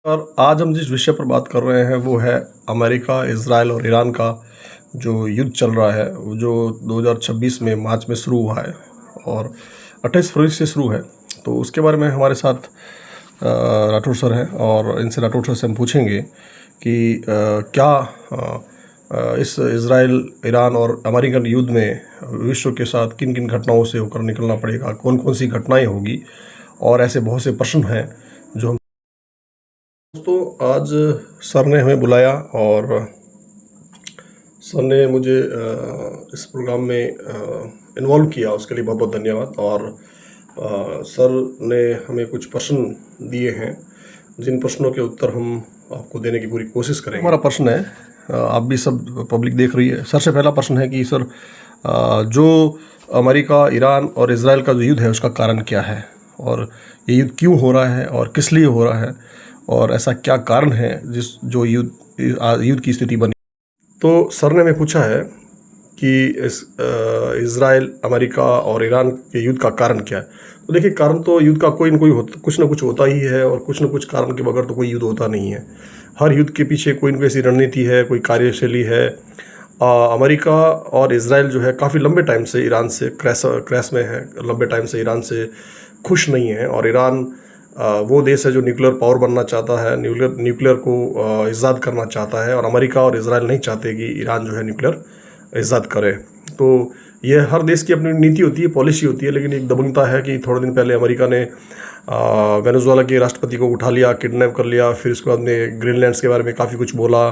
और आज हम जिस विषय पर बात कर रहे हैं वो है अमेरिका, इज़राइल और ईरान का जो युद्ध चल रहा है, वो जो 2026 में मार्च में शुरू हुआ है और 28 फरवरी से शुरू है। तो उसके बारे में हमारे साथ राठौर सर हैं और इनसे राठौर सर से हम पूछेंगे कि क्या इस इज़राइल, ईरान और अमेरिकन युद्ध में विश्व के साथ किन किन घटनाओं से होकर निकलना पड़ेगा, कौन कौन सी घटनाएं होगी, और ऐसे बहुत से प्रश्न हैं जो हम दोस्तों आज सर ने हमें बुलाया और सर ने मुझे इस प्रोग्राम में इन्वॉल्व किया, उसके लिए बहुत बहुत धन्यवाद। और सर ने हमें कुछ प्रश्न दिए हैं जिन प्रश्नों के उत्तर हम आपको देने की पूरी कोशिश करेंगे। हमारा प्रश्न है, आप भी सब पब्लिक देख रही है। सर से पहला प्रश्न है कि सर, जो अमेरिका, ईरान और इज़राइल का जो युद्ध है उसका कारण क्या है, और ये युद्ध क्यों हो रहा है और किस लिए हो रहा है, और ऐसा क्या कारण है जो युद्ध की स्थिति बनी। तो सर ने हमें पूछा है कि इज़राइल, अमेरिका और ईरान के युद्ध का कारण क्या है। तो देखिए, कारण तो युद्ध का कोई न कोई कुछ ना कुछ होता ही है, और कुछ न कुछ कारण के बगैर तो कोई युद्ध होता नहीं है। हर युद्ध के पीछे कोई न कोई ऐसी रणनीति है, कोई कार्यशैली है। अमेरिका और इज़राइल जो है काफ़ी लंबे टाइम से ईरान से क्रैश में है, लंबे टाइम से ईरान से खुश नहीं है। और ईरान वो देश है जो न्यूक्लियर पावर बनना चाहता है, न्यूक्लियर को ईजाद करना चाहता है, और अमेरिका और इज़राइल नहीं चाहते कि ईरान जो है न्यूक्लियर ईजाद करे। तो ये हर देश की अपनी नीति होती है, पॉलिसी होती है। लेकिन एक दबंगता है कि थोड़े दिन पहले अमेरिका ने वेनेजुएला के राष्ट्रपति को उठा लिया, किडनैप कर लिया, फिर उसके बाद में ग्रीनलैंड्स के बारे में काफ़ी कुछ बोला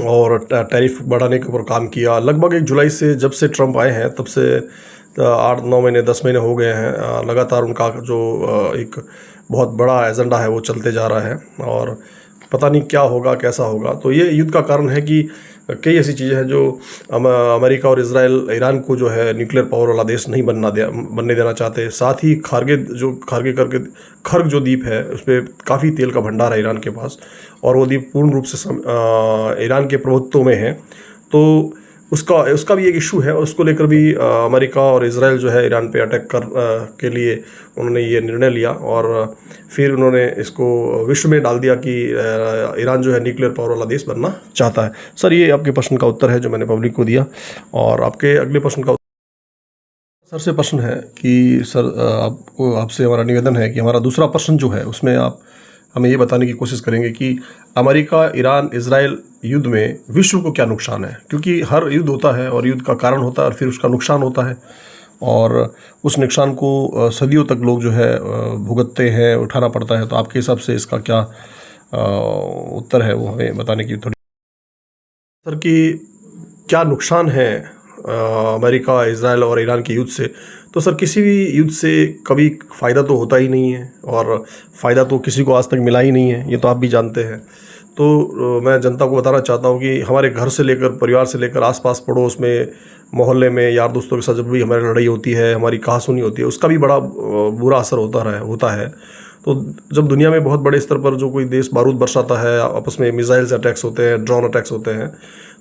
और टैरिफ बढ़ाने के ऊपर काम किया। लगभग 1 जुलाई से, जब से ट्रंप आए हैं तब से 8-9 महीने, 10 महीने हो गए हैं, लगातार उनका जो एक बहुत बड़ा एजेंडा है वो चलते जा रहा है, और पता नहीं क्या होगा, कैसा होगा। तो ये युद्ध का कारण है कि कई ऐसी चीज़ें हैं जो अमेरिका और इज़राइल, ईरान को जो है न्यूक्लियर पावर वाला देश नहीं बनने देना चाहते। साथ ही खर्ग जो द्वीप है उस पर काफ़ी तेल का भंडार है ईरान के पास, और वो द्वीप पूर्ण रूप से ईरान के प्रभुत्व में है। तो उसका भी एक इशू है, और उसको लेकर भी अमेरिका और इज़राइल जो है ईरान पे अटैक के लिए उन्होंने ये निर्णय लिया, और फिर उन्होंने इसको विश्व में डाल दिया कि ईरान जो है न्यूक्लियर पावर वाला देश बनना चाहता है। सर, ये आपके प्रश्न का उत्तर है जो मैंने पब्लिक को दिया। और आपके अगले प्रश्न का सर से प्रश्न है कि सर, आपसे हमारा निवेदन है कि हमारा दूसरा प्रश्न जो है उसमें आप हमें ये बताने की कोशिश करेंगे कि अमेरिका, ईरान, इज़राइल युद्ध में विश्व को क्या नुकसान है। क्योंकि हर युद्ध होता है और युद्ध का कारण होता है और फिर उसका नुकसान होता है, और उस नुकसान को सदियों तक लोग जो है भुगतते हैं, उठाना पड़ता है। तो आपके हिसाब से इसका क्या उत्तर है वो हमें बताने की थोड़ी। सर, कि क्या नुकसान है अमेरिका, इज़राइल और ईरान के युद्ध से। तो सर, किसी भी युद्ध से कभी फ़ायदा तो होता ही नहीं है, और फ़ायदा तो किसी को आज तक मिला ही नहीं है, ये तो आप भी जानते हैं। तो मैं जनता को बताना चाहता हूँ कि हमारे घर से लेकर, परिवार से लेकर, आसपास पड़ोस में, मोहल्ले में, यार दोस्तों के साथ जब भी हमारी लड़ाई होती है, हमारी कहासुनी होती है, उसका भी बड़ा बुरा असर होता है। तो जब दुनिया में बहुत बड़े स्तर पर जो कोई देश बारूद बरसाता है, आपस में मिसाइल्स अटैक्स होते हैं, ड्रोन अटैक्स होते हैं,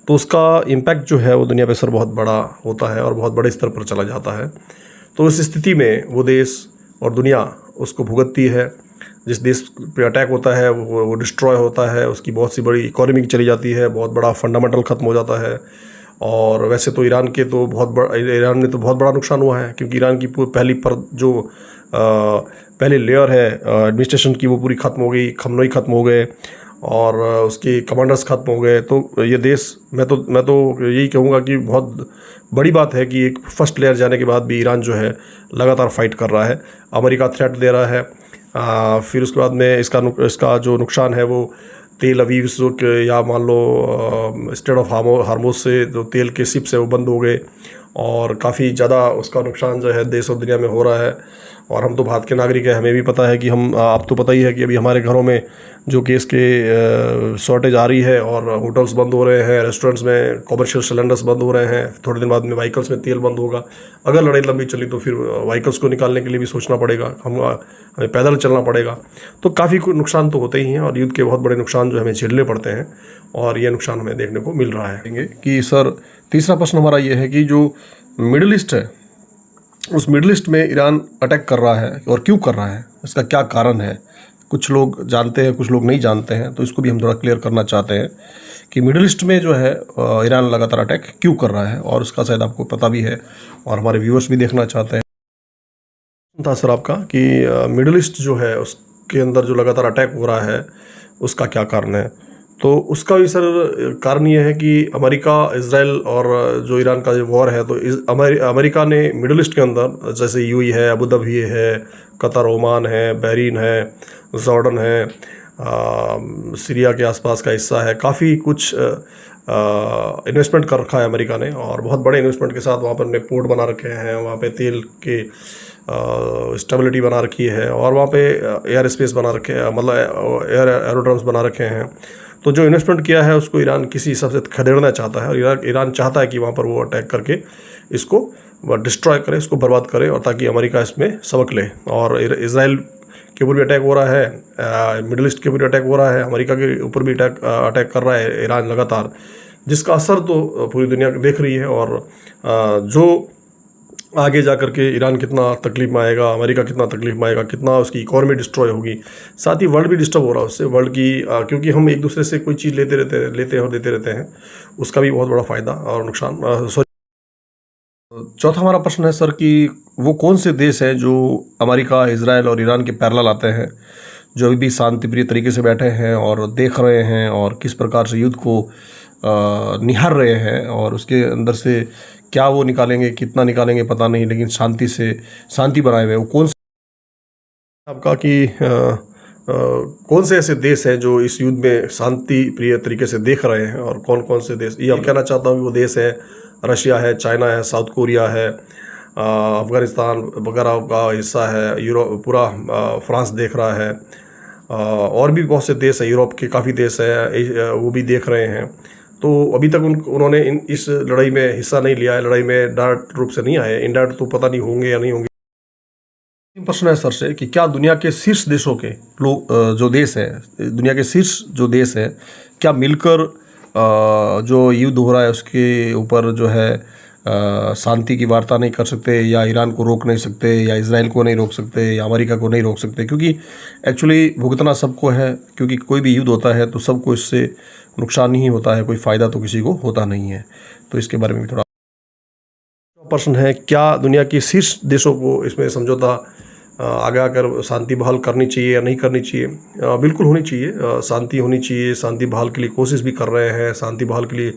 तो उसका इम्पैक्ट जो है वो दुनिया पे सर बहुत बड़ा होता है और बहुत बड़े स्तर पर चला जाता है। तो इस स्थिति में वो देश और दुनिया उसको भुगतती है। जिस देश पे अटैक होता है वो डिस्ट्रॉय होता है, उसकी बहुत सी बड़ी इकोनॉमी चली जाती है, बहुत बड़ा फंडामेंटल ख़त्म हो जाता है। और वैसे तो ईरान ने तो बहुत बड़ा नुकसान हुआ है, क्योंकि ईरान की पहली पर जो पहली लेयर है एडमिनिस्ट्रेशन की, वो पूरी ख़त्म हो गई, खमनोई ख़त्म हो गए, और उसके कमांडर्स ख़त्म हो गए। तो ये देश, मैं तो यही कहूँगा कि बहुत बड़ी बात है कि एक फर्स्ट लेयर जाने के बाद भी ईरान जो है लगातार फाइट कर रहा है, अमेरिका थ्रेट दे रहा है। फिर उसके बाद में इसका जो नुकसान है वो तेल अवीव या मान लो स्ट्रेट ऑफ हार्मोज से जो तेल के शिप्स है वो बंद हो गए, और काफ़ी ज़्यादा उसका नुकसान जो है देश और दुनिया में हो रहा है। और हम तो भारत के नागरिक हैं, हमें भी पता है कि आप तो पता ही है कि अभी हमारे घरों में जो गैस के शॉर्टेज आ रही है, और होटल्स बंद हो रहे हैं, रेस्टोरेंट्स में कॉमर्शियल सिलेंडर्स बंद हो रहे हैं, थोड़े दिन बाद में व्हीकल्स में तेल बंद होगा। अगर लड़ाई लंबी चली तो फिर व्हीकल्स को निकालने के लिए भी सोचना पड़ेगा, हमें पैदल चलना पड़ेगा। तो काफ़ी नुकसान तो होते ही हैं, और युद्ध के बहुत बड़े नुकसान जो हमें झेलने पड़ते हैं, और ये नुकसान हमें देखने को मिल रहा है। कि सर, तीसरा प्रश्न हमारा ये है कि जो मिडिल ईस्ट है, उस मिडिल ईस्ट में ईरान अटैक कर रहा है, और क्यों कर रहा है, इसका क्या कारण है, कुछ लोग जानते हैं, कुछ लोग नहीं जानते हैं, तो इसको भी हम थोड़ा क्लियर करना चाहते हैं कि मिडिल ईस्ट में जो है ईरान लगातार अटैक क्यों कर रहा है, और उसका शायद आपको पता भी है और हमारे व्यूअर्स भी देखना चाहते हैं। था सर आपका कि मिडिल ईस्ट जो है उसके अंदर जो लगातार अटैक हो रहा है उसका क्या कारण है? तो उसका भी सर कारण ये है कि अमेरिका, इजराइल और जो ईरान का जो वॉर है, तो अमेरिका ने मिडिल ईस्ट के अंदर जैसे यूएई है, अबू धाबी है, कतर, ओमान है, बहरीन है, जॉर्डन है, सीरिया के आसपास का हिस्सा है, काफ़ी कुछ इन्वेस्टमेंट कर रखा है अमेरिका ने, और बहुत बड़े इन्वेस्टमेंट के साथ वहाँ पर उन्होंने पोर्ट बना रखे हैं, वहाँ पे तेल के स्टेबिलिटी बना रखी है, और वहाँ पे एयर स्पेस बना रखे हैं, मतलब एरोड्रम्स बना रखे हैं। तो जो इन्वेस्टमेंट किया है उसको ईरान किसी हिसाब से खदेड़ना चाहता है, और ईरान चाहता है कि वहाँ पर वो अटैक करके इसको डिस्ट्रॉय करे, इसको बर्बाद करे, और ताकि अमेरिका इसमें सबक ले। और इजराइल के ऊपर भी अटैक हो रहा है, मिडिल ईस्ट के ऊपर भी अटैक हो रहा है, अमेरिका के ऊपर भी अटैक कर रहा है ईरान लगातार, जिसका असर तो पूरी दुनिया देख रही है। और जो आगे जा कर के ईरान कितना तकलीफ में आएगा, अमेरिका कितना तकलीफ में आएगा, कितना उसकी इकोनॉमी डिस्ट्रॉय होगी, साथ ही वर्ल्ड भी डिस्टर्ब हो रहा है उससे, वर्ल्ड की क्योंकि हम एक दूसरे से कोई चीज़ लेते हैं और देते रहते हैं, उसका भी बहुत बड़ा फ़ायदा और नुकसान। चौथा हमारा प्रश्न है सर कि वो कौन से देश हैं जो अमेरिका, इजराइल और ईरान के पैरेलल आते हैं, जो अभी भी शांतिप्रिय तरीके से बैठे हैं और देख रहे हैं और किस प्रकार से युद्ध को निहार रहे हैं, और उसके अंदर से क्या वो निकालेंगे, कितना निकालेंगे पता नहीं, लेकिन शांति बनाए हुए वो कौन से आपका कि कौन से ऐसे देश हैं जो इस युद्ध में शांति प्रिय तरीके से देख रहे हैं, और कौन कौन से देश, ये हम कहना चाहता हूँ कि वो देश है रशिया है, चाइना है, साउथ कोरिया है, अफ़गानिस्तान वगैरह का हिस्सा है, यूरोप पूरा, फ्रांस देख रहा है, और भी बहुत से देश है, यूरोप के काफ़ी देश है, वो भी देख रहे हैं। तो अभी तक उन्होंने इस लड़ाई में हिस्सा नहीं लिया है, लड़ाई में डायरेक्ट रूप से नहीं आए, इनडायरेक्ट तो पता नहीं होंगे या नहीं होंगे। प्रश्न है सर से कि क्या दुनिया के शीर्ष देशों के लोग, जो देश है, दुनिया के शीर्ष जो देश है, क्या मिलकर जो युद्ध हो रहा है उसके ऊपर जो है शांति की वार्ता नहीं कर सकते, या ईरान को रोक नहीं सकते, या इजराइल को नहीं रोक सकते, या अमेरिका को नहीं रोक सकते? क्योंकि एक्चुअली भुगतना सबको है, क्योंकि कोई भी युद्ध होता है तो सबको इससे नुकसान ही होता है, कोई फ़ायदा तो किसी को होता नहीं है। तो इसके बारे में भी थोड़ा प्रश्न है, क्या दुनिया के शीर्ष देशों को इसमें समझौता आगे आकर शांति बहाल करनी चाहिए या नहीं करनी चाहिए? बिल्कुल होनी चाहिए, शांति होनी चाहिए, शांति बहाल के लिए कोशिश भी कर रहे हैं। शांति बहाल के लिए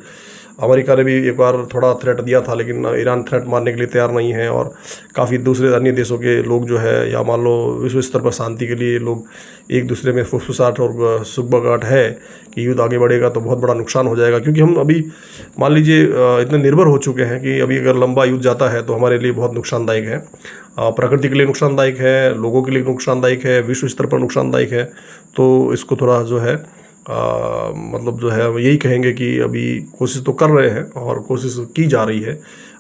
अमेरिका ने भी एक बार थोड़ा थ्रेट दिया था, लेकिन ईरान थ्रेट मानने के लिए तैयार नहीं है, और काफ़ी दूसरे अन्य देशों के लोग जो है, या मान लो विश्व स्तर पर शांति के लिए लोग एक दूसरे में फुसफुसाहट और सुगबगाहट है कि युद्ध आगे बढ़ेगा तो बहुत बड़ा नुकसान हो जाएगा। क्योंकि हम अभी मान लीजिए इतने निर्भर हो चुके हैं कि अभी अगर लंबा युद्ध जाता है तो हमारे लिए बहुत नुकसानदायक है, प्रकृति के लिए नुकसानदायक है, लोगों के लिए नुकसानदायक है, विश्व स्तर पर नुकसानदायक है। तो इसको थोड़ा जो है मतलब जो है यही कहेंगे कि अभी कोशिश तो कर रहे हैं और कोशिश की जा रही है।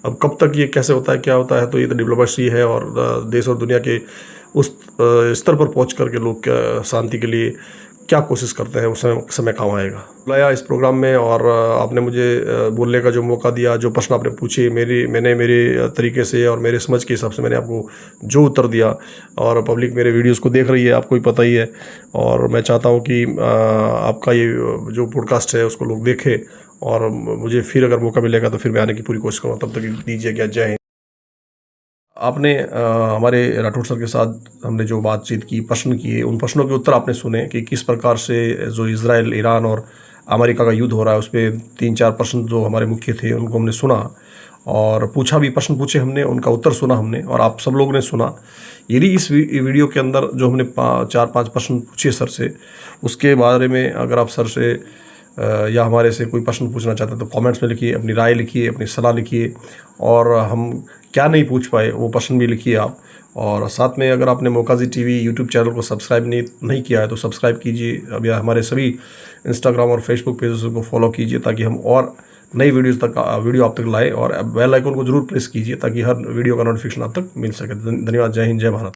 अब कब तक ये कैसे होता है, क्या होता है, तो ये तो डिप्लोमेसी है, और देश और दुनिया के उस स्तर पर पहुंच करके लोग शांति के लिए क्या कोशिश करते हैं, उस समय काम आएगा। बुलाया इस प्रोग्राम में, और आपने मुझे बोलने का जो मौका दिया, जो प्रश्न आपने पूछे, मैंने मेरे तरीके से और मेरे समझ के हिसाब से मैंने आपको जो उत्तर दिया, और पब्लिक मेरे वीडियोस को देख रही है, आपको भी पता ही है, और मैं चाहता हूँ कि आपका ये जो पॉडकास्ट है उसको लोग देखें, और मुझे फिर अगर मौका मिलेगा तो फिर मैं आने की पूरी कोशिश करूँगा। तब तक दीजिए क्या, जय हिंद। आपने हमारे राठौड़ सर के साथ हमने जो बातचीत की, प्रश्न किए, उन प्रश्नों के उत्तर आपने सुने कि किस प्रकार से जो इजराइल, ईरान और अमेरिका का युद्ध हो रहा है, उस पर 3-4 प्रश्न जो हमारे मुख्य थे उनको हमने सुना, और पूछा भी, प्रश्न पूछे हमने, उनका उत्तर सुना हमने, और आप सब लोगों ने सुना। यदि इस वीडियो के अंदर जो हमने 4-5 प्रश्न पूछे सर से, उसके बारे में अगर आप सर से या हमारे से कोई प्रश्न पूछना चाहते हैं तो कमेंट्स में लिखिए, अपनी राय लिखिए, अपनी सलाह लिखिए, और हम क्या नहीं पूछ पाए वो प्रश्न भी लिखिए आप। और साथ में अगर आपने मौकाज़ी टीवी यूट्यूब चैनल को सब्सक्राइब नहीं किया है तो सब्सक्राइब कीजिए। अब या हमारे सभी इंस्टाग्राम और फेसबुक पेजेस को फॉलो कीजिए, ताकि हम और नई वीडियो आप तक लाए, और बेल आइकन को जरूर प्रेस कीजिए ताकि हर वीडियो का नोटिफिकेशन आप तक मिल सके। धन्यवाद। जय हिंद, जय भारत।